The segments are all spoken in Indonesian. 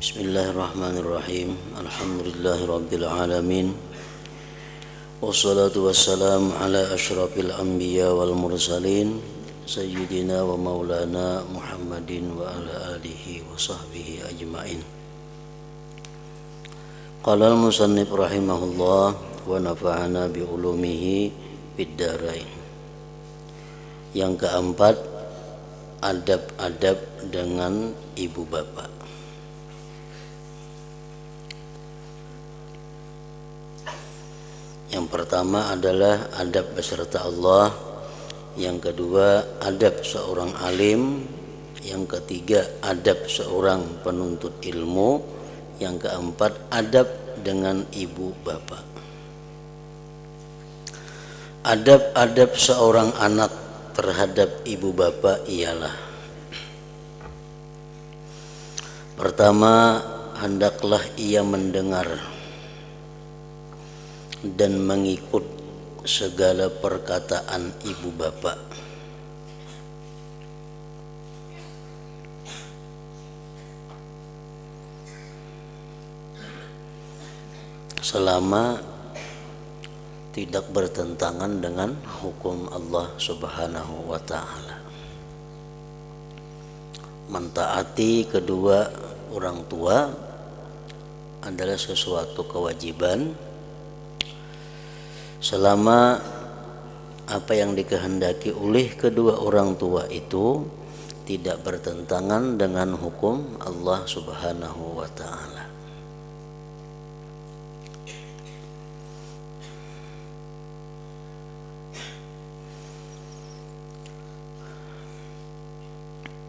Bismillahirrahmanirrahim. Alhamdulillahirabbil alamin. Wassalatu wassalamu ala asyrafil anbiya wal mursalin sayyidina wa maulana Muhammadin wa ala alihi wa sahbihi ajmain. Qala al-musannif rahimahullah wa nafa'ana bi ulumihi fid dharain. Yang keempat, adab-adab dengan ibu bapak. Yang pertama adalah adab beserta Allah. Yang kedua, adab seorang alim. Yang ketiga, adab seorang penuntut ilmu. Yang keempat, adab dengan ibu bapak. Adab-adab seorang anak terhadap ibu bapak ialah: pertama, hendaklah ia mendengar dan mengikut segala perkataan ibu bapak. Selama tidak bertentangan dengan hukum Allah Subhanahu wa ta'ala. Mentaati kedua orang tua adalah sesuatu kewajiban selama apa yang dikehendaki oleh kedua orang tua itu tidak bertentangan dengan hukum Allah Subhanahu wa ta'ala.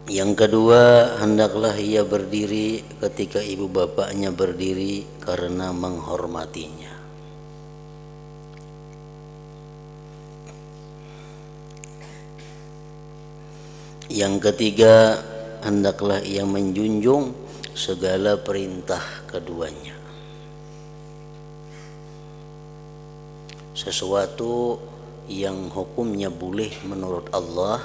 Yang kedua, hendaklah ia berdiri ketika ibu bapaknya berdiri karena menghormatinya. Yang ketiga, hendaklah ia menjunjung segala perintah keduanya. Sesuatu yang hukumnya boleh menurut Allah,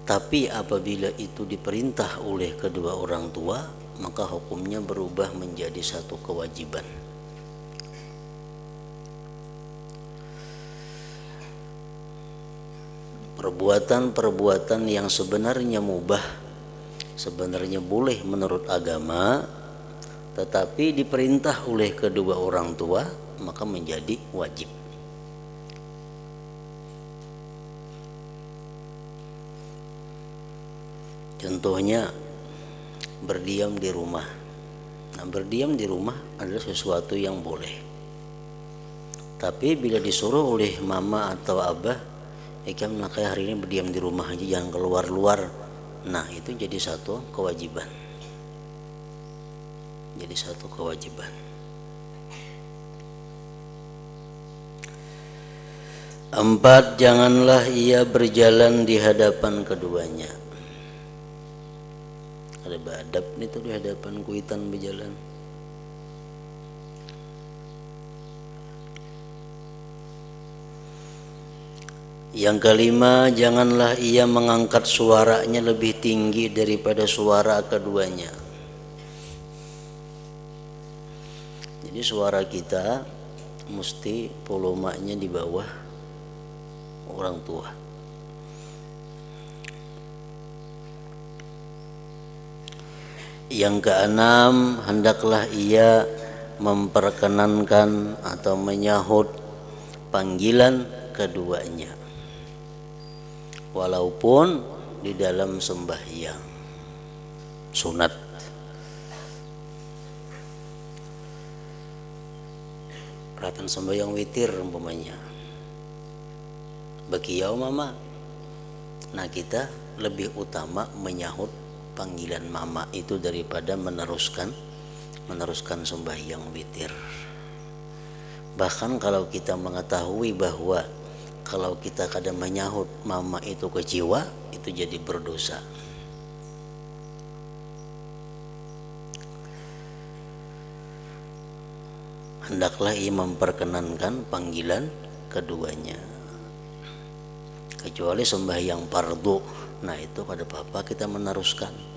tapi apabila itu diperintah oleh kedua orang tua, maka hukumnya berubah menjadi satu kewajiban. Perbuatan-perbuatan yang sebenarnya mubah, sebenarnya boleh menurut agama, tetapi diperintah oleh kedua orang tua, maka menjadi wajib. Contohnya berdiam di rumah. Nah, berdiam di rumah adalah sesuatu yang boleh. Tapi bila disuruh oleh mama atau abah, kamu kayak hari ini berdiam di rumah aja, jangan keluar-luar. Nah, itu jadi satu kewajiban. Jadi satu kewajiban. Empat, janganlah ia berjalan di hadapan keduanya. Ada beradab itu di hadapan kuitan berjalan. Yang kelima, janganlah ia mengangkat suaranya lebih tinggi daripada suara keduanya. Jadi suara kita mesti volumenya di bawah orang tua. Yang keenam, hendaklah ia memperkenankan atau menyahut panggilan keduanya, walaupun di dalam sembahyang sunat. Perhatian sembahyang witir umpamanya, bakiyau mama. Nah, kita lebih utama menyahut panggilan mama itu daripada meneruskan sembahyang witir. Bahkan kalau kita mengetahui bahwa kalau kita kadang menyahut mama itu kecewa, itu jadi berdosa. Hendaklah ia memperkenankan panggilan keduanya. Kecuali sembahyang fardu, nah itu pada papa kita meneruskan.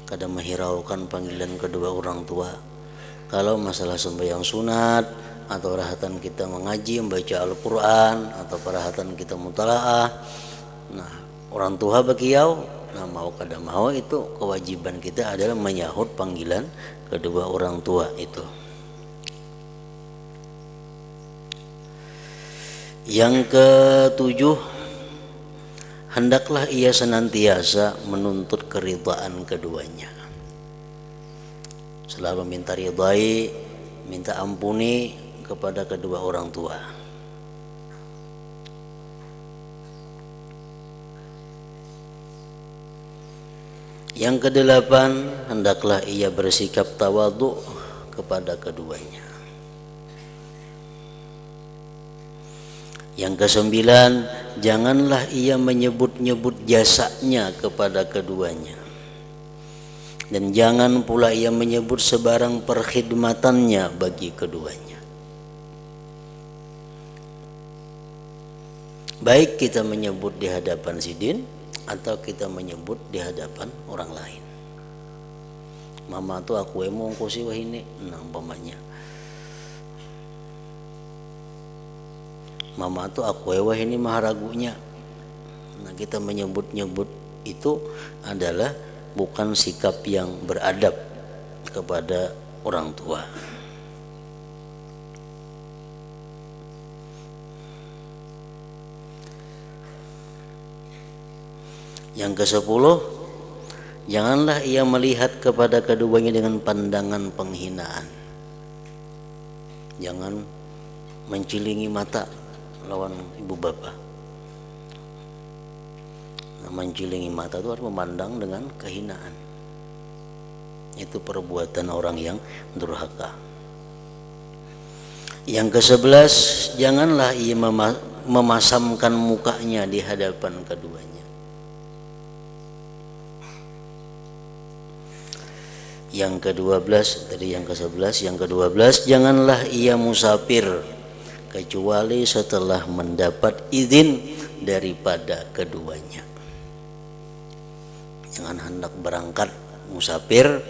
kada menghiraukan panggilan kedua orang tua. Kalau masalah sembahyang sunat atau rahatan kita mengaji membaca Al-Quran atau perahatan kita mutalaah, nah orang tua bagiau, nah mau kada mau itu kewajiban kita adalah menyahut panggilan kedua orang tua itu. Yang ketujuh, hendaklah ia senantiasa menuntut keridhaan keduanya. Selalu minta ridhai, minta ampuni kepada kedua orang tua. Yang kedelapan, hendaklah ia bersikap tawadhu kepada keduanya. Yang kesembilan, janganlah ia menyebut-nyebut jasanya kepada keduanya. Dan jangan pula ia menyebut sebarang perkhidmatannya bagi keduanya. Baik kita menyebut di hadapan sidin atau kita menyebut di hadapan orang lain. Mama tuh aku mau ngkosi wah ini, nah umpamanya. Mama tuh aku wah ini maharagunya. Nah kita menyebut-nyebut itu adalah bukan sikap yang beradab kepada orang tua. Yang ke-10, janganlah ia melihat kepada keduanya dengan pandangan penghinaan. Jangan mencilingi mata lawan ibu bapak. Nah, mencilingi mata itu harus memandang dengan kehinaan. Itu perbuatan orang yang durhaka. Yang ke-11, janganlah ia memasamkan mukanya di hadapan keduanya. Yang ke-12, tadi yang ke-11, yang ke-12, janganlah ia musafir kecuali setelah mendapat izin daripada keduanya. Jangan hendak berangkat musafir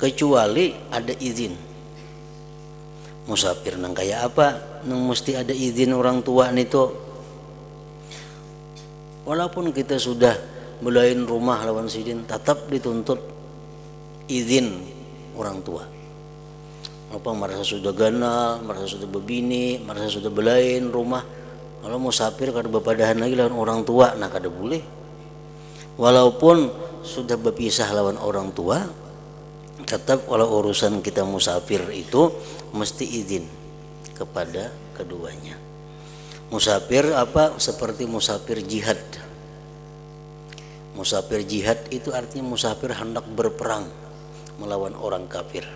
kecuali ada izin. Musafir nang kayak apa? Nang mesti ada izin orang tua nito. Walaupun kita sudah belain rumah lawan sidin, tetap dituntut izin orang tua. Apa merasa sudah ganal, merasa sudah bebini, merasa sudah belain rumah, kalau musafir kada bepadahan lagi lawan orang tua, nah kada boleh. Walaupun sudah berpisah lawan orang tua, tetap kalau urusan kita musafir itu mesti izin kepada keduanya. Musafir apa? Seperti musafir jihad. Musafir jihad itu artinya musafir hendak berperang melawan orang kafir.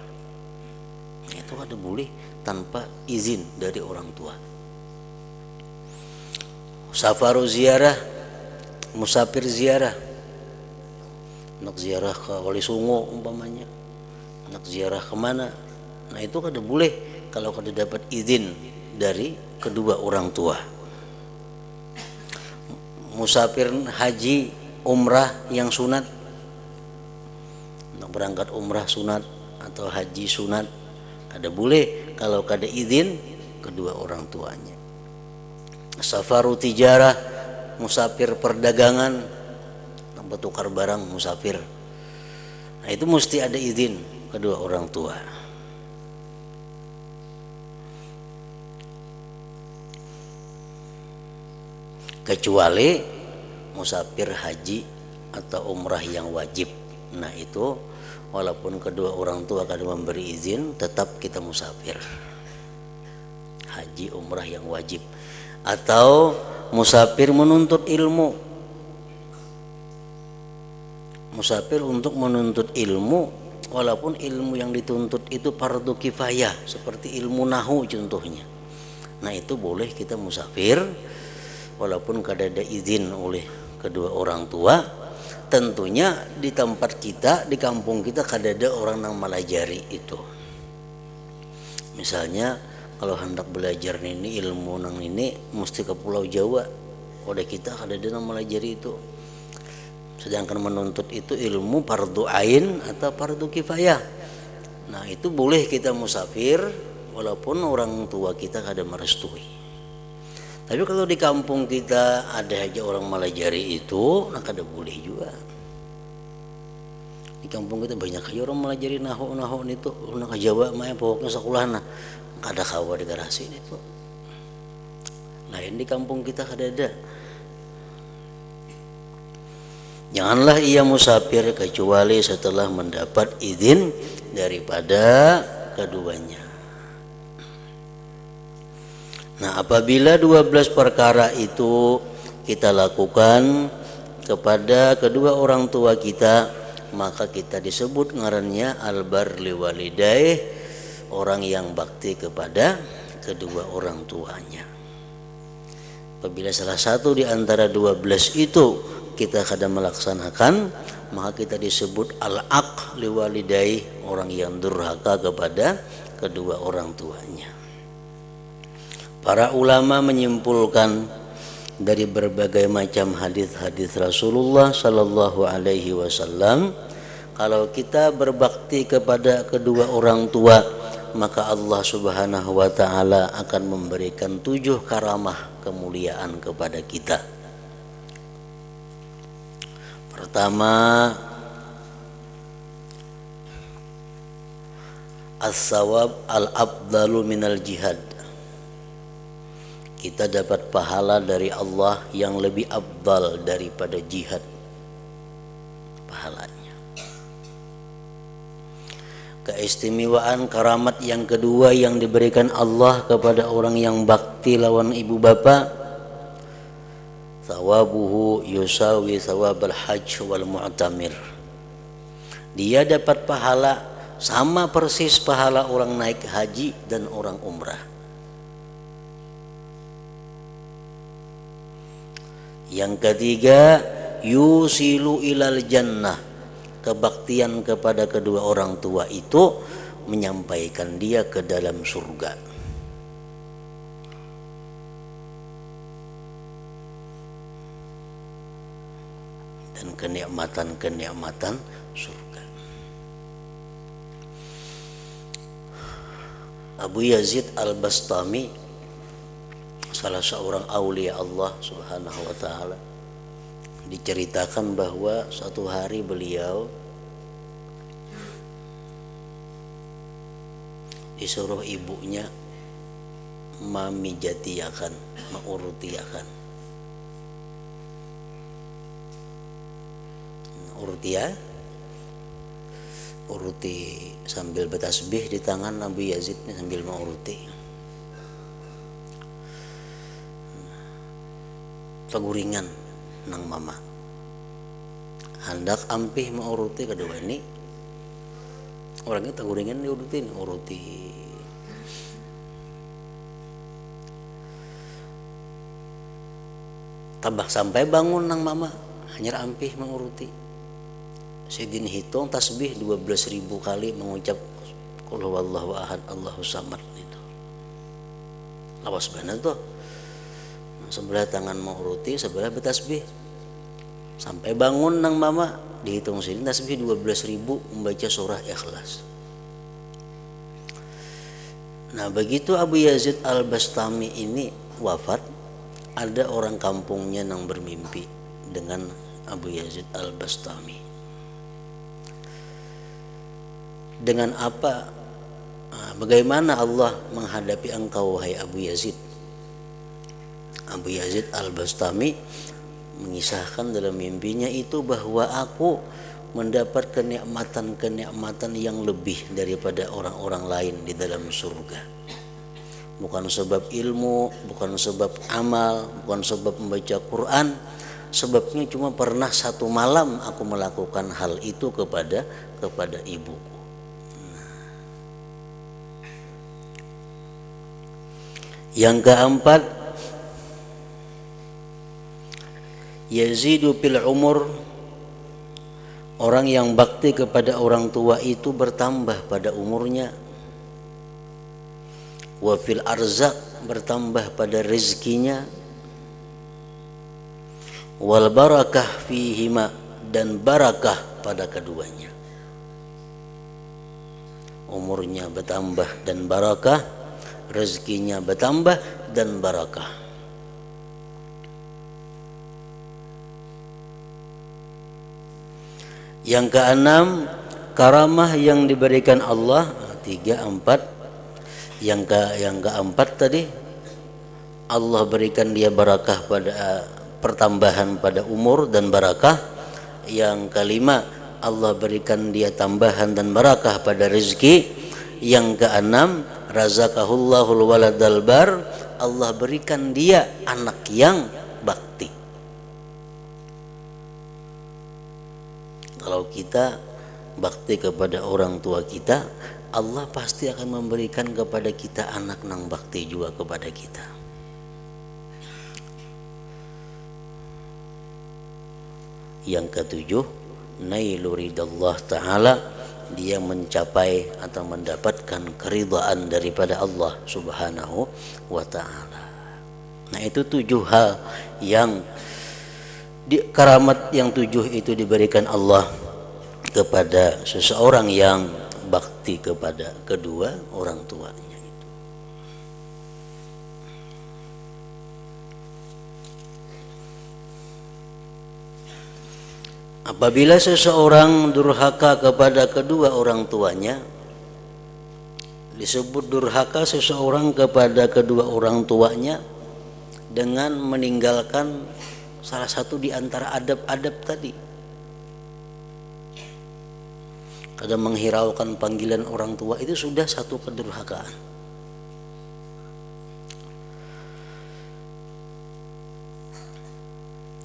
Itu ada boleh tanpa izin dari orang tua. Safaru ziarah, musafir ziarah, nak ziarah ke Wali Songo umpamanya, nak ziarah kemana, nah itu kada boleh kalau kada dapat izin dari kedua orang tua. Musafir haji, umrah yang sunat, nak berangkat umrah sunat atau haji sunat, kada boleh kalau kada izin kedua orang tuanya. Safaru tijarah, musafir perdagangan, bertukar barang musafir. Nah itu mesti ada izin kedua orang tua. Kecuali musafir haji atau umrah yang wajib. Nah itu walaupun kedua orang tua kada memberi izin, tetap kita musafir. Haji umrah yang wajib. Atau musafir menuntut ilmu. Musafir untuk menuntut ilmu, walaupun ilmu yang dituntut itu fardu kifayah, seperti ilmu nahu contohnya. Nah itu boleh kita musafir walaupun kada ada izin oleh kedua orang tua. Tentunya di tempat kita, di kampung kita kada ada orang yang melajari itu. Misalnya kalau hendak belajar ini ilmu ini mesti ke Pulau Jawa, udah kita kada ada yang melajari itu. Sedangkan menuntut itu ilmu fardu ain atau fardu kifayah. Nah, itu boleh kita musafir walaupun orang tua kita kada merestui. Tapi kalau di kampung kita ada aja orang Malajari itu, nah kada boleh juga. Di kampung kita banyak aja orang Malajari nahu itu, orang ke Jawa mah pokoknya sekolah nah kada kawa di garasi itu. Lain di kampung kita kada ada. Janganlah ia musafir kecuali setelah mendapat izin daripada keduanya. Nah, apabila 12 perkara itu kita lakukan kepada kedua orang tua kita, maka kita disebut ngarannya albar liwalidaih, orang yang bakti kepada kedua orang tuanya. Apabila salah satu di antara 12 itu kita kada melaksanakan, maka kita disebut al-aq liwalidai, orang yang durhaka kepada kedua orang tuanya. Para ulama menyimpulkan dari berbagai macam hadis-hadis Rasulullah sallallahu alaihi wasallam, kalau kita berbakti kepada kedua orang tua, maka Allah Subhanahu wa taala akan memberikan 7 karamah kemuliaan kepada kita. Pertama, as-sawab al-afdalu minal jihad. Kita dapat pahala dari Allah yang lebih afdal daripada jihad pahalanya. Keistimewaan karamat yang kedua yang diberikan Allah kepada orang yang bakti lawan ibu bapa, thawabuhu yusawi thawabal hajj wal mu'tamir. Dia dapat pahala sama persis pahala orang naik haji dan orang umrah. Yang ketiga, yusilu ilal jannah. Kebaktian kepada kedua orang tua itu menyampaikan dia ke dalam surga. Dan kenikmatan-kenikmatan surga. Abu Yazid Al-Bastami, salah seorang aulia Allah Subhanahu wa taala, diceritakan bahwa suatu hari beliau disuruh ibunya memijatiakan, mengurutiakan. Uruti sambil bertasbih di tangan Nabi Yazid sambil menguruti. Paguringan nang mama hendak ampih menguruti kedua ini, orangnya taguringan uruti tabah sampai bangun nang mama hanya ampih menguruti. Sidin hitung tasbih 12.000 kali mengucap qul huwallahu ahad Allahus samad itu. Lawas benar tuh. Sebelah tangan menguruti, sebelah bertasbih. Sampai bangun nang mama dihitung sini tasbih 12.000 membaca surah Ikhlas. Nah, begitu Abu Yazid Al-Bastami ini wafat, ada orang kampungnya yang bermimpi dengan Abu Yazid Al-Bastami. Dengan apa, bagaimana Allah menghadapi engkau wahai Abu Yazid? Abu Yazid Al-Bastami mengisahkan dalam mimpinya itu bahwa aku mendapat kenikmatan-kenikmatan yang lebih daripada orang-orang lain di dalam surga. Bukan sebab ilmu, bukan sebab amal, bukan sebab membaca Quran. Sebabnya cuma pernah satu malam aku melakukan hal itu kepada ibuku. Yang keempat, yazidu fil umur, orang yang bakti kepada orang tua itu bertambah pada umurnya. Wa fil arzak, bertambah pada rezekinya. Wal barakah fihima, dan barakah pada keduanya. Umurnya bertambah dan barakah, rezekinya bertambah dan barakah. Yang keenam, karamah yang diberikan Allah. 3, 4. Yang keempat tadi, Allah berikan dia barakah pada pertambahan pada umur dan barakah. Yang kelima, Allah berikan dia tambahan dan barakah pada rezeki. Yang keenam, razaqahullahul waladal bar, Allah berikan dia anak yang bakti. Kalau kita bakti kepada orang tua kita, Allah pasti akan memberikan kepada kita anak nang bakti juga kepada kita. Yang ketujuh, nailu ridallah ta'ala, dia mencapai atau mendapatkan keridhaan daripada Allah subhanahu wa ta'ala. Nah, itu 7 hal yang karamat yang 7 itu diberikan Allah kepada seseorang yang bakti kepada kedua orang tuanya. Apabila seseorang durhaka kepada kedua orang tuanya, disebut durhaka seseorang kepada kedua orang tuanya dengan meninggalkan salah satu di antara adab-adab tadi. Kadang menghiraukan panggilan orang tua itu sudah satu kedurhakaan.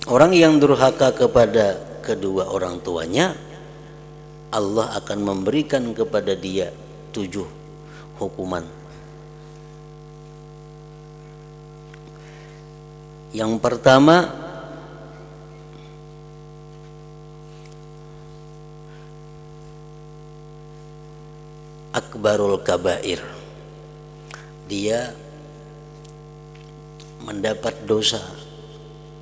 Orang yang durhaka kepada kedua orang tuanya, Allah akan memberikan kepada dia 7 hukuman. Yang pertama, akbarul kabair, dia mendapat dosa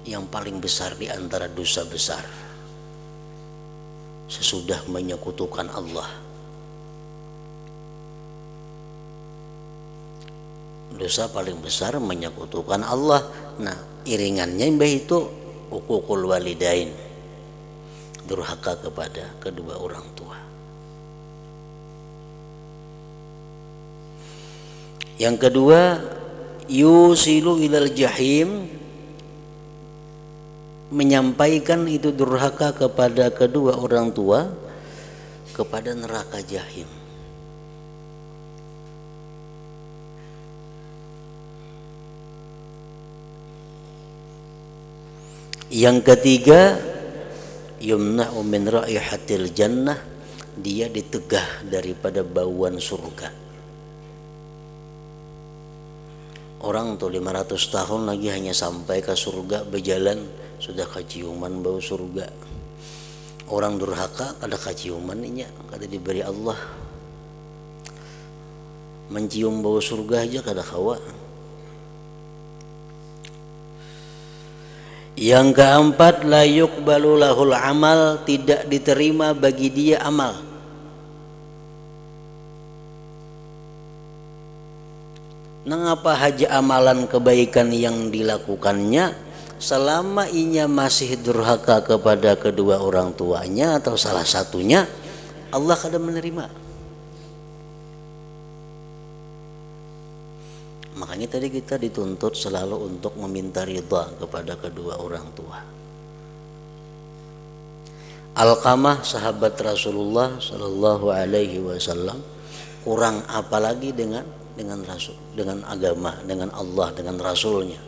yang paling besar di antara dosa besar sesudah menyekutukan Allah. Dosa paling besar menyekutukan Allah. Nah, iringannya mbah itu uququl walidain, durhaka kepada kedua orang tua. Yang kedua, yusilu ilal jahim, menyampaikan itu durhaka kepada kedua orang tua kepada neraka jahim. Yang ketiga, yumna'u min raihatil jannah, dia ditegah daripada bauan surga. Orang tuh 500 tahun lagi hanya sampai ke surga, berjalan sudah keciuman bau surga. Orang durhaka kada keciuman inya, kada diberi Allah. Mencium bau surga aja kada kawa. Yang keempat, la yuqbalu lahul amal, tidak diterima bagi dia amal. Nangapa haja amalan kebaikan yang dilakukannya selama inya masih durhaka kepada kedua orang tuanya atau salah satunya, Allah kada menerima. Makanya tadi kita dituntut selalu untuk meminta ridha kepada kedua orang tua. Alqamah, sahabat Rasulullah Sallallahu Alaihi Wasallam, kurang apalagi dengan Rasul, dengan agama, dengan Allah, dengan Rasulnya.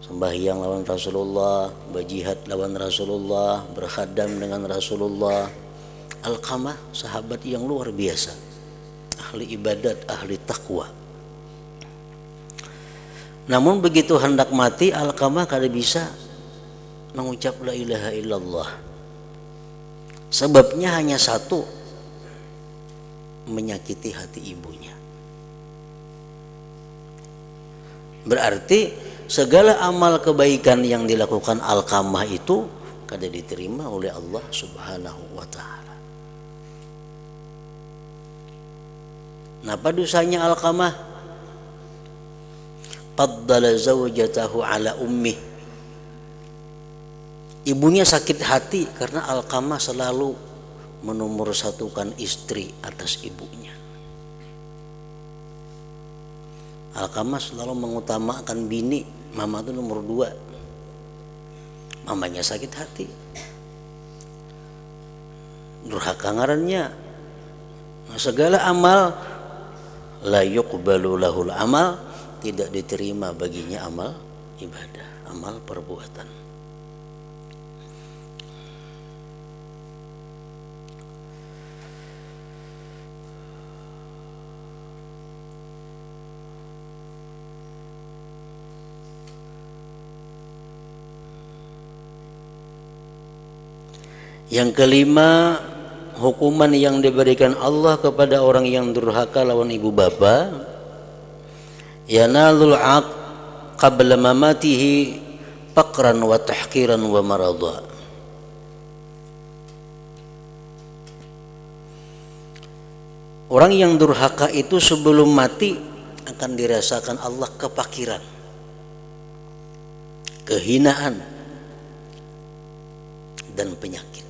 Sembahyang lawan Rasulullah, berjihad lawan Rasulullah, berkhadam dengan Rasulullah. Alqamah sahabat yang luar biasa, ahli ibadat, ahli takwa. Namun begitu hendak mati, Alqamah kada bisa mengucap la ilaha illallah. Sebabnya hanya satu, menyakiti hati ibunya. Berarti segala amal kebaikan yang dilakukan Alqamah itu kada diterima oleh Allah Subhanahu wa taala. Napa dosanya Alqamah? Qaddala zawjatahu ala ummih. Ibunya sakit hati karena Alqamah selalu menomorsatukan istri atas ibunya. Alqamah selalu mengutamakan bini, mama itu nomor 2. Mamanya sakit hati, durhaka ngarannya. Segala amal la yuqbalu lahul amal, tidak diterima baginya amal ibadah, amal perbuatan. Yang kelima, hukuman yang diberikan Allah kepada orang yang durhaka lawan ibu bapa, yanalul aq qabla mamatihi faqran wa tahqiran wa marada. Orang yang durhaka itu sebelum mati akan dirasakan Allah kepakiran, kehinaan, dan penyakit.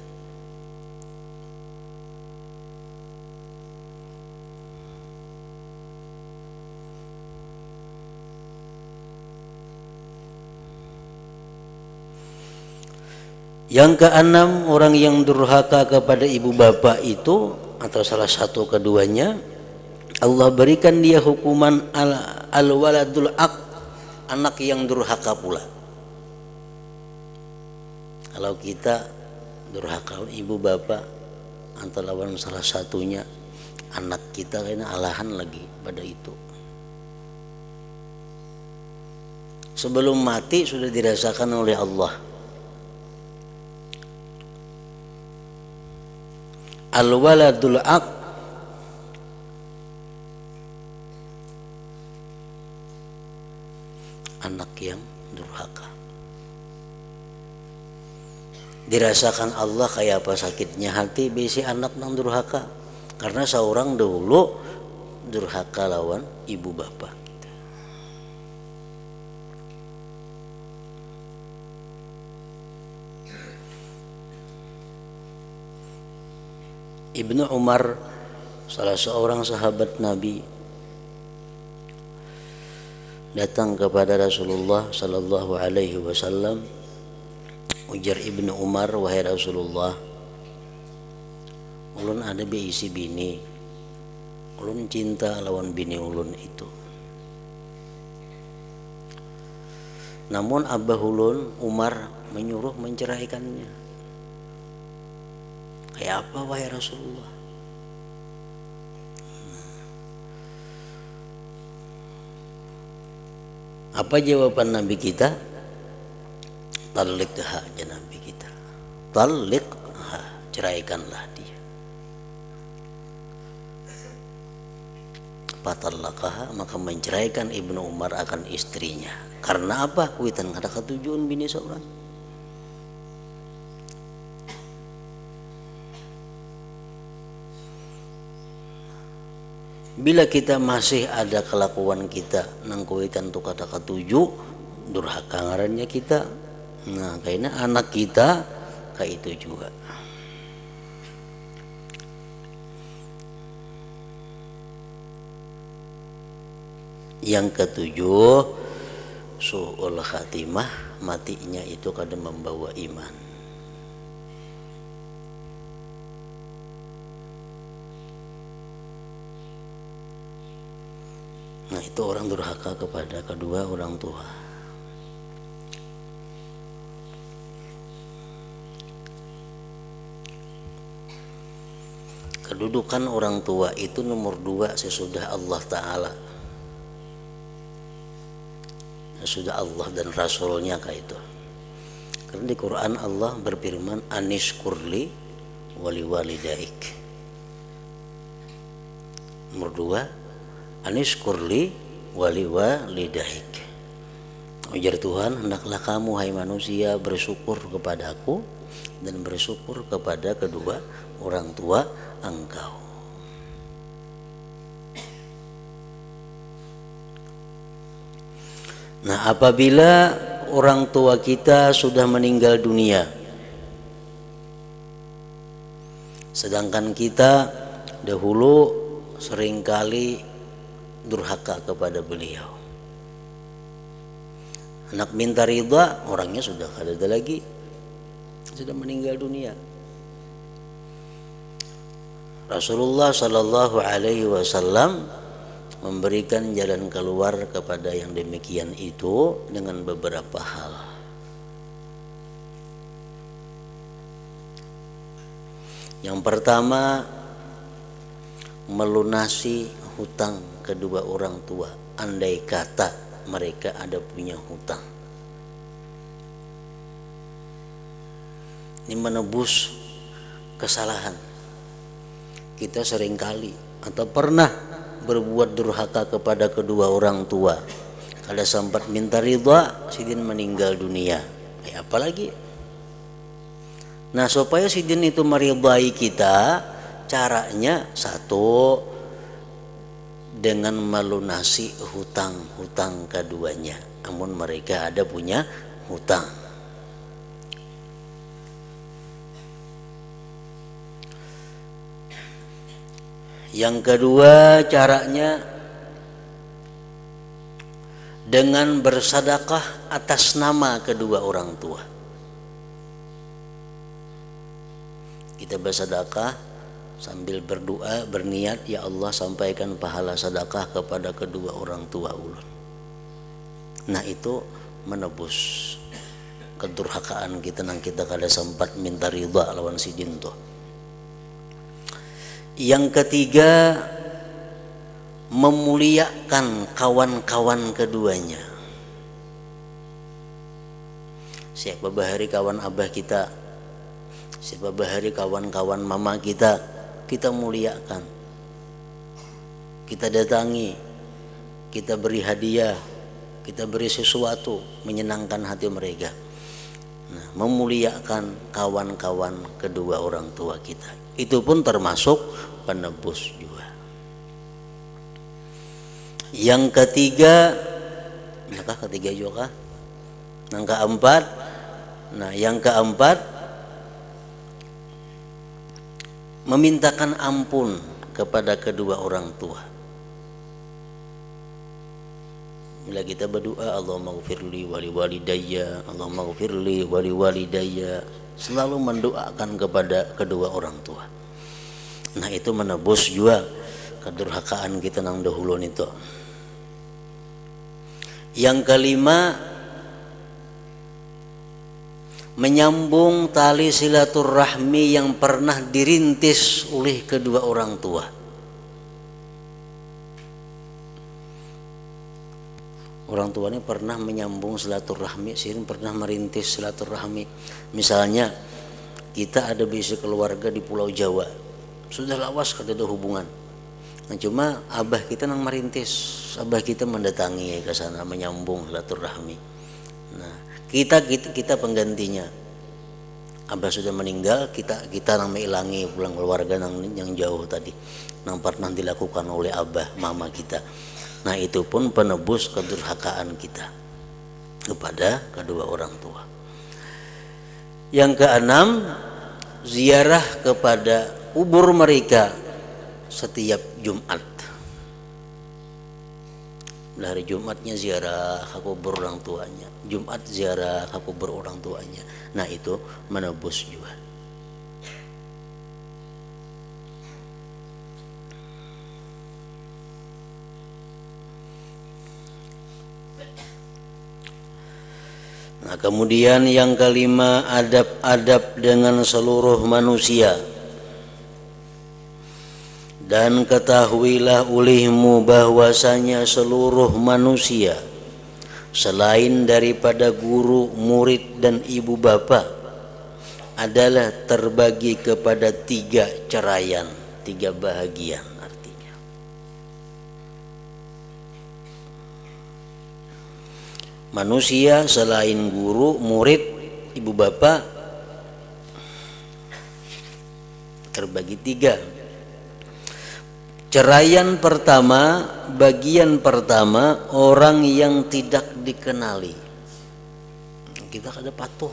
Yang keenam, orang yang durhaka kepada ibu bapak itu atau salah satu keduanya, Allah berikan dia hukuman al-waladul aq, anak yang durhaka pula. Kalau kita durhaka ibu bapak atau lawan salah satunya, anak kita kena alahan lagi pada itu. Sebelum mati sudah dirasakan oleh Allah. Al-waladul aq, anak yang durhaka. Dirasakan Allah kayak apa sakitnya hati bisi anak nang durhaka, karena seorang dahulu durhaka lawan ibu bapak. Ibnu Umar, salah seorang sahabat Nabi, datang kepada Rasulullah sallallahu alaihi wasallam. Ujar Ibnu Umar, wahai Rasulullah, ulun ada beisi bini, ulun cinta lawan bini ulun itu. Namun abah ulun Umar menyuruh menceraikannya. Kayak apa wahai Rasulullah? Apa jawaban Nabi kita? Talikha, ya Nabi kita. Talikha, ceraikanlah dia. Fatalaqaha, maka menceraikan Ibnu Umar akan istrinya. Karena apa? Kuitan kada ketujuan bini seorang. Bila kita masih ada kelakuan kita nang kuitan tu kata ketujuh, durhaka ngarannya kita. Nah, kayaknya anak kita kayak itu juga. Yang ketujuh, su'ul khatimah, matinya itu kadang membawa iman. Nah, itu orang durhaka kepada kedua orang tua. Kedudukan orang tua itu nomor 2 sesudah Allah Ta'ala, sesudah Allah dan Rasulnya kayak itu. Karena di Quran Allah berfirman, anishkurli wali walidaik. Nomor 2, anishkurli wali walidaik. Ujar Tuhan, hendaklah kamu hai manusia bersyukur kepadaku dan bersyukur kepada kedua orang tua engkau. Nah, apabila orang tua kita sudah meninggal dunia, sedangkan kita dahulu seringkali durhaka kepada beliau. Anak minta ridha, orangnya sudah tidak ada lagi, sudah meninggal dunia. Rasulullah Shallallahu Alaihi Wasallam memberikan jalan keluar kepada yang demikian itu dengan beberapa hal. Yang pertama, melunasi hutang kedua orang tua, andai kata mereka ada punya hutang. Ini menebus kesalahan. Kita seringkali atau pernah berbuat durhaka kepada kedua orang tua. Kalau sempat minta ridha, sidin meninggal dunia. Apalagi? Nah, supaya sidin itu meridai kita, caranya satu, dengan melunasi hutang-hutang keduanya. Namun mereka ada punya hutang. Yang kedua caranya dengan bersedekah atas nama kedua orang tua. Kita bersedekah sambil berdoa, berniat, ya Allah sampaikan pahala sedekah kepada kedua orang tua ulun. Nah, itu menebus kedurhakaan kita nang kita kada sempat minta ridha lawan sidin tuh. Yang ketiga, memuliakan kawan-kawan keduanya. Siapa bahari kawan abah kita, siapa bahari kawan-kawan mama kita, kita muliakan, kita datangi, kita beri hadiah, kita beri sesuatu menyenangkan hati mereka. Nah, memuliakan kawan-kawan kedua orang tua kita, itu pun termasuk penebus juga. Yang ketiga, ketiga juga. Yang keempat, yang keempat, memintakan ampun kepada kedua orang tua. Bila kita berdoa, Allahumma ghfirli wali walidayya, Allahumma ghfirli wali walidayya, selalu mendoakan kepada kedua orang tua. Nah, itu menebus juga kedurhakaan kita nang dahulu itu. Yang kelima, menyambung tali silaturahmi yang pernah dirintis oleh kedua orang tua. Orang tua ini pernah menyambung silaturahmi, sirin pernah merintis silaturahmi. Misalnya kita ada bisi keluarga di Pulau Jawa, sudah lawas kada ada hubungan. Nah, cuma abah kita nang merintis, abah kita mendatangi ke sana menyambung silaturahmi. Nah, kita penggantinya. Abah sudah meninggal, kita nang mengilangi pulang keluarga nang yang jauh tadi, nang pernah dilakukan oleh abah mama kita. Nah, itu pun penebus kedurhakaan kita kepada kedua orang tua. Yang keenam, ziarah kepada kubur mereka setiap Jumat. Hari Jumatnya ziarah ke kubur orang tuanya, Jumat ziarah ke kubur orang tuanya. Nah, itu menebus juga. Nah, kemudian yang kelima, adab-adab dengan seluruh manusia. Dan ketahuilah olehmu bahwasanya seluruh manusia selain daripada guru, murid dan ibu bapa adalah terbagi kepada 3 cerayan, 3 bahagian artinya. Manusia selain guru, murid, ibu bapak terbagi tiga. Ceraian pertama, bagian pertama, orang yang tidak dikenali. Kita kada patuh.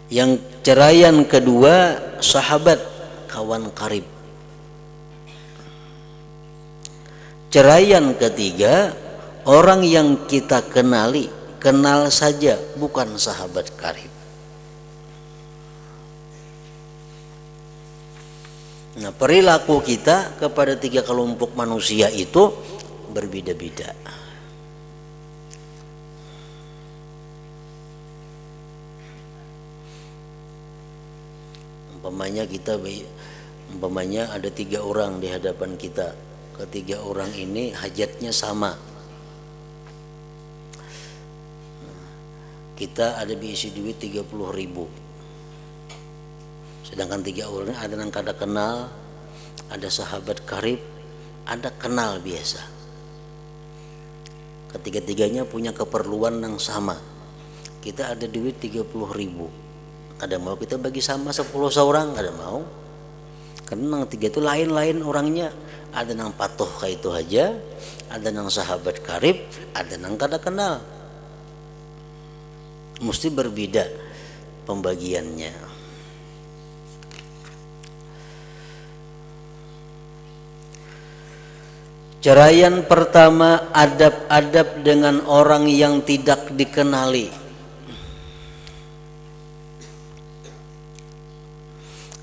Yang ceraian kedua, sahabat, kawan karib. Ceraian ketiga, orang yang kita kenali, kenal saja, bukan sahabat karib. Nah, perilaku kita kepada tiga kelompok manusia itu berbeda-beda. Umpamanya ada tiga orang di hadapan kita. Ketiga orang ini hajatnya sama. Kita ada diisi duit 30.000. Sedangkan tiga orang ada yang kada kenal, ada sahabat karib, ada kenal biasa. Ketiga-tiganya punya keperluan yang sama. Kita ada duit 30.000. Kada mau kita bagi sama 10 seorang, kada mau. Karena yang tiga itu lain-lain orangnya. Ada yang patuh kayak itu aja, ada yang sahabat karib, ada yang kada kenal. Mesti berbeda pembagiannya. Ceraian pertama, adab-adab dengan orang yang tidak dikenali.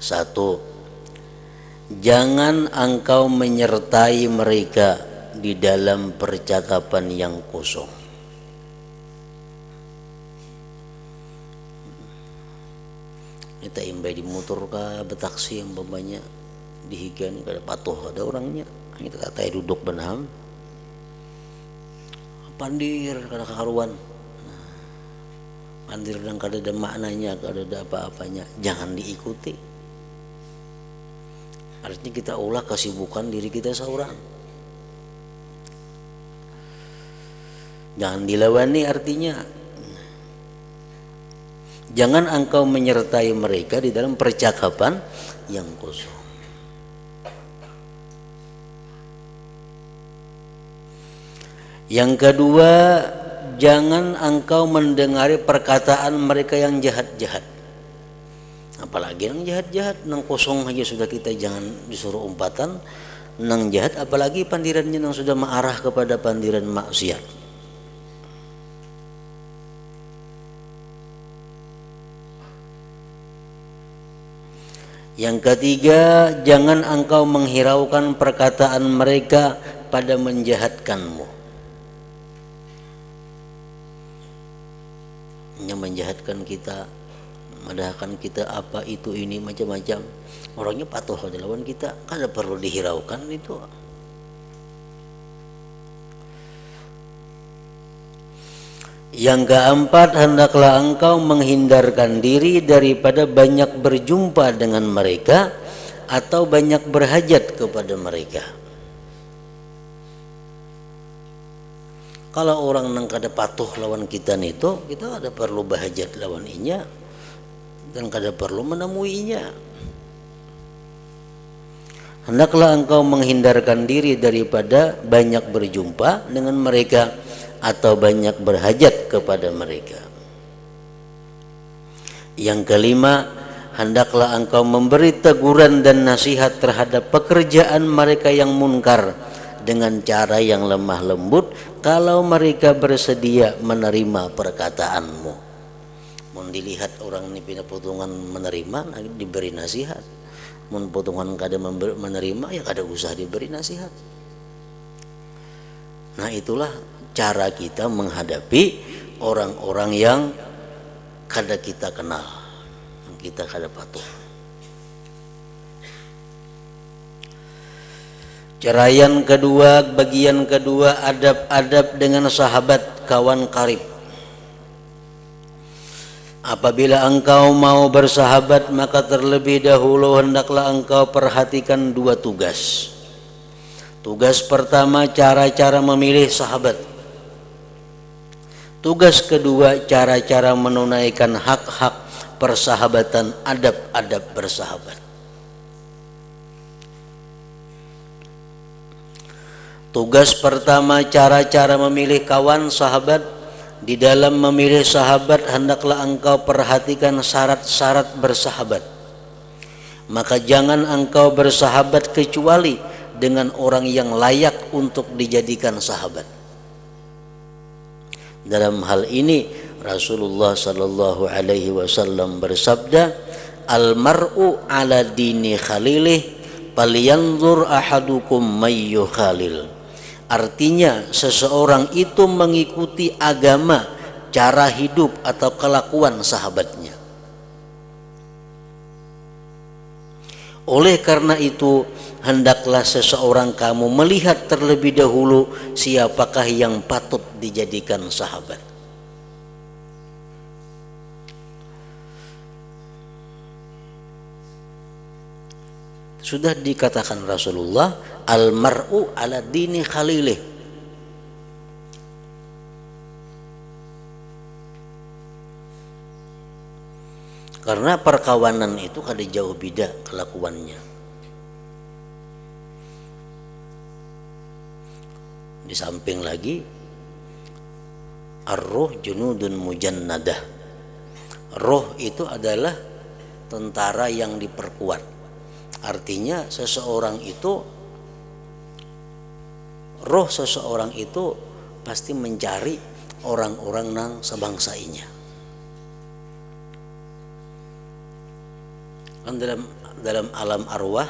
Satu, jangan engkau menyertai mereka di dalam percakapan yang kosong. Kita imbai di motor kah, betaksi yang umpamanya dihigan kada patuh ada orangnya. Kita kata duduk benam pandir kada kakaruan, pandir dan kada ada maknanya, kada ada apa-apanya, jangan diikuti. Artinya kita ulah kesibukan diri kita seorang, jangan dilawani. Artinya jangan engkau menyertai mereka di dalam percakapan yang kosong. Yang kedua, jangan engkau mendengari perkataan mereka yang jahat-jahat. Apalagi yang jahat-jahat, nang kosong aja sudah kita jangan disuruh umpatan. Nang jahat, apalagi pandirannya yang sudah mengarah kepada pandiran maksiat. Yang ketiga, jangan engkau menghiraukan perkataan mereka pada menjahatkanmu. Yang menjahatkan kita, madahkan kita apa itu ini macam-macam, orangnya patuh pada lawan kita, kada perlu dihiraukan itu. Yang keempat, hendaklah engkau menghindarkan diri daripada banyak berjumpa dengan mereka atau banyak berhajat kepada mereka. Kalau orang nang kada patuh lawan kita itu, kita ada perlu bahajat lawan inya dan kada perlu menemuinya. Hendaklah engkau menghindarkan diri daripada banyak berjumpa dengan mereka atau banyak berhajat kepada mereka. Yang kelima, hendaklah engkau memberi teguran dan nasihat terhadap pekerjaan mereka yang munkar dengan cara yang lemah lembut kalau mereka bersedia menerima perkataanmu. Mun dilihat orang ini pindah potongan menerima, diberi nasihat. Mun potongan kada menerima, ya kada usah diberi nasihat. Nah, itulah cara kita menghadapi orang-orang yang kada kita kenal, yang kita kada patuh. Ceraian kedua, bagian kedua, adab-adab dengan sahabat, kawan karib. Apabila engkau mau bersahabat, maka terlebih dahulu hendaklah engkau perhatikan dua tugas. Tugas pertama cara-cara memilih sahabat. Tugas kedua cara-cara menunaikan hak-hak persahabatan, adab-adab bersahabat. Tugas pertama cara-cara memilih kawan sahabat. Di dalam memilih sahabat hendaklah engkau perhatikan syarat-syarat bersahabat. Maka jangan engkau bersahabat kecuali dengan orang yang layak untuk dijadikan sahabat. Dalam hal ini Rasulullah sallallahu alaihi wasallam bersabda, "Al-mar'u ala dini khalilih, falyanzur ahadukum may yukhalil." Artinya seseorang itu mengikuti agama, cara hidup atau kelakuan sahabatnya. Oleh karena itu hendaklah seseorang kamu melihat terlebih dahulu siapakah yang patut dijadikan sahabat. Sudah dikatakan Rasulullah, al-mar'u ala dini khalilih. Karena perkawanan itu kada jauh beda kelakuannya. Di samping lagi ar-ruh junudun mujannadah. Roh itu adalah tentara yang diperkuat. Artinya roh seseorang itu pasti mencari orang-orang nang sebangsainya. Kan dalam alam arwah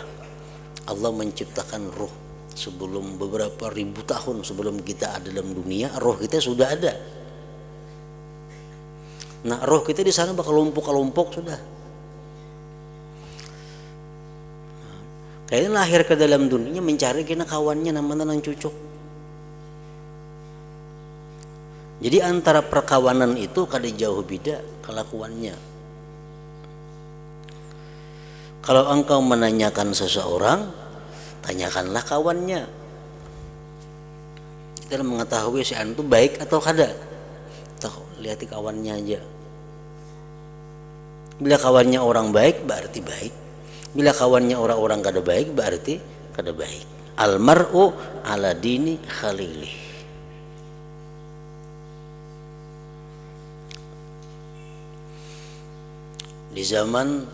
Allah menciptakan roh sebelum beberapa ribu tahun sebelum kita ada dalam dunia, roh kita sudah ada. Nah, roh kita di sana bakal kelompok-kelompok sudah. Kayaknya lahir ke dalam dunia mencari kena kawannya namanya nang cucuk. Jadi antara perkawanan itu kada jauh beda kelakuannya. Kalau engkau menanyakan seseorang, tanyakanlah kawannya. Kita mengetahui si antu baik atau kada. Lihat kawannya aja. Bila kawannya orang baik berarti baik. Bila kawannya orang-orang kada baik berarti kada baik. Al-mar'u ala dini khalilih. Di zaman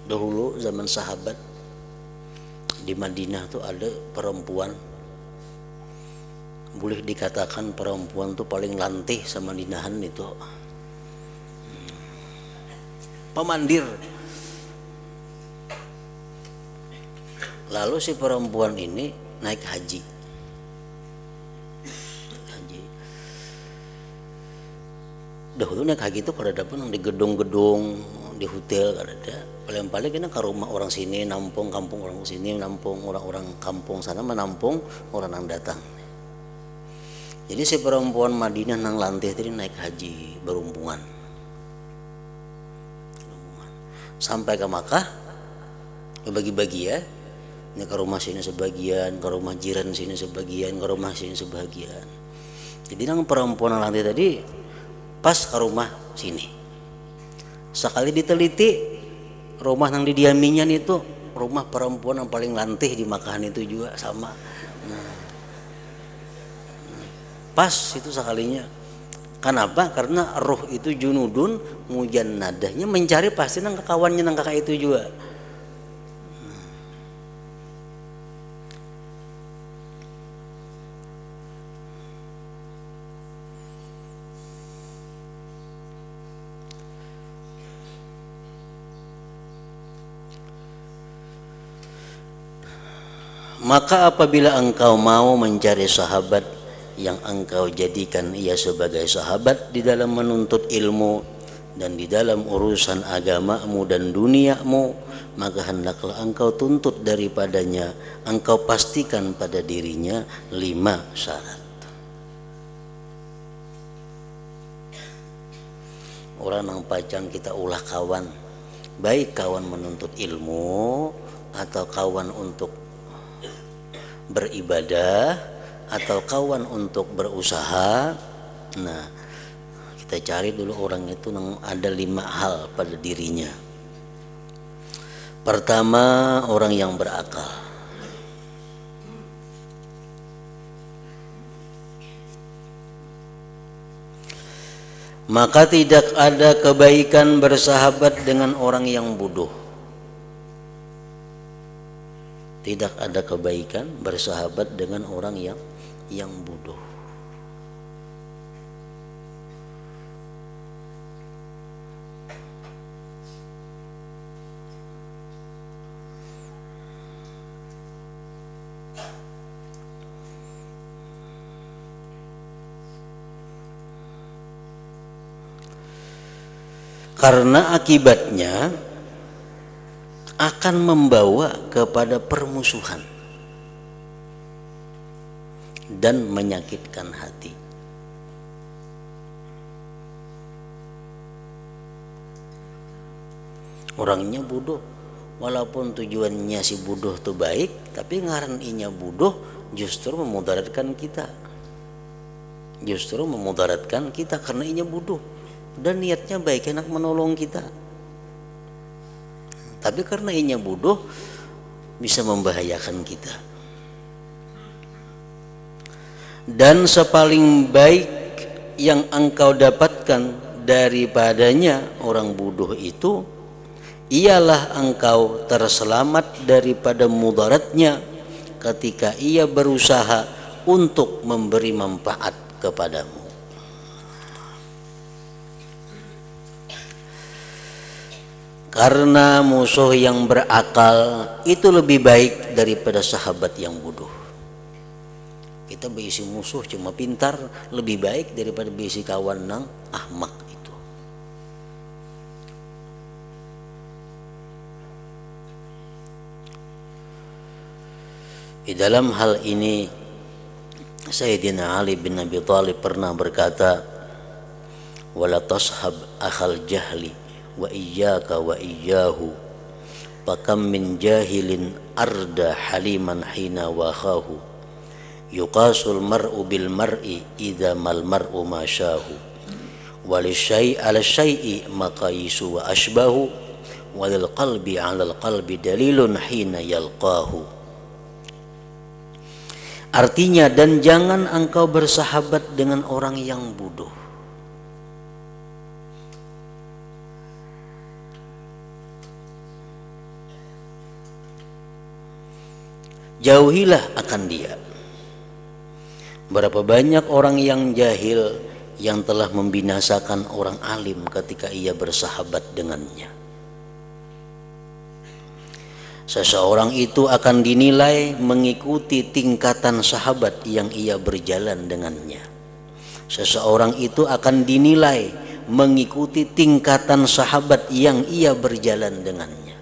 dahulu, zaman sahabat, di Madinah tuh ada perempuan, boleh dikatakan perempuan tuh paling lantih sama Madinahan itu, pemandir. Lalu si perempuan ini naik haji. Dahulu naik haji itu kada dapat di gedung-gedung, di hotel kada ada. Paling-paling kita ke rumah orang sini nampung, kampung orang sini nampung, orang-orang kampung sana menampung orang yang datang. Jadi si perempuan Madinah nang lantih tadi naik haji berumpungan. Sampai ke Makkah bagi-bagi ya. Ini ke rumah sini sebagian, ke rumah jiran sini sebagian, ke rumah sini sebagian. Jadi nang perempuan nang lantih tadi pas ke rumah sini. Sekali diteliti rumah yang didiaminya itu rumah perempuan yang paling lantih di Makahan itu juga sama. Pas itu sekalinya. Kenapa? Karena roh itu junudun mujannadahnya mencari pasti nang kawannya nang kakak itu juga. Maka apabila engkau mau mencari sahabat yang engkau jadikan ia sebagai sahabat di dalam menuntut ilmu dan di dalam urusan agamamu dan duniamu, maka hendaklah engkau tuntut daripadanya, engkau pastikan pada dirinya 5 syarat. Orang yang pacan kita ulah kawan, baik kawan menuntut ilmu atau kawan untuk beribadah atau kawan untuk berusaha. Nah, kita cari dulu orang itu ada 5 hal pada dirinya. Pertama, orang yang berakal. Maka tidak ada kebaikan bersahabat dengan orang yang bodoh. Tidak ada kebaikan bersahabat dengan orang yang bodoh. Karena akibatnya akan membawa kepada permusuhan dan menyakitkan hati. Orangnya bodoh, walaupun tujuannya si bodoh itu baik, tapi ngarannya bodoh justru memudaratkan kita. Justru memudaratkan kita karena inya bodoh. Dan niatnya baik, enak menolong kita, tapi karena inya bodoh bisa membahayakan kita. Dan sepaling baik yang engkau dapatkan daripadanya orang bodoh itu ialah engkau terselamat daripada mudaratnya ketika ia berusaha untuk memberi manfaat kepadamu. Karena musuh yang berakal itu lebih baik daripada sahabat yang bodoh. Kita berisi musuh cuma pintar lebih baik daripada berisi kawan nang ahmak itu. Di dalam hal ini Sayyidina Ali bin Abi Thalib pernah berkata, "Wala tashab akhal jahli wa iyyaka wa iyyahu fakam min jahilin arda haliman hina wakhahu yuqasul mar'u bil mar'i idza mal mar'u masyahu walisyai' ala syai'i maqayisu wa ashbahu walil qalbi 'alal qalbi dalilun hina yalqahu." Artinya, dan jangan engkau bersahabat dengan orang yang bodoh. Jauhilah akan dia. Berapa banyak orang yang jahil yang telah membinasakan orang alim ketika ia bersahabat dengannya. Seseorang itu akan dinilai mengikuti tingkatan sahabat yang ia berjalan dengannya. Seseorang itu akan dinilai mengikuti tingkatan sahabat yang ia berjalan dengannya.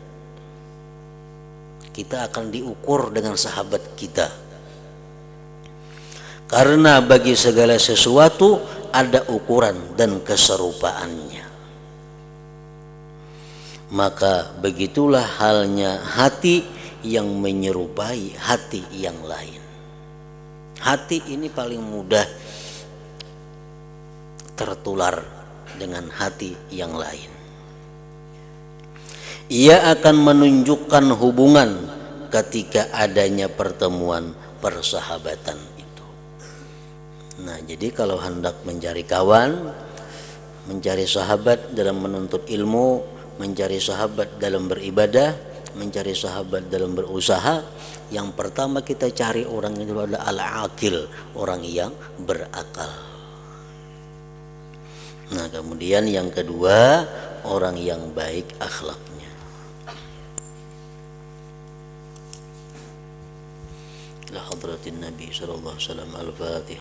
Kita akan diukur dengan sahabat kita. Karena bagi segala sesuatu ada ukuran dan keserupaannya. Maka begitulah halnya hati yang menyerupai hati yang lain. Hati ini paling mudah tertular dengan hati yang lain. Ia akan menunjukkan hubungan ketika adanya pertemuan persahabatan itu. Nah, jadi kalau hendak mencari kawan, mencari sahabat dalam menuntut ilmu, mencari sahabat dalam beribadah, mencari sahabat dalam berusaha, yang pertama kita cari orang itu adalah al-aqil, orang yang berakal. Nah, kemudian yang kedua, orang yang baik akhlaknya. Hadratin Nabi sallallahu alaihi wasallam. Al-Fatihah.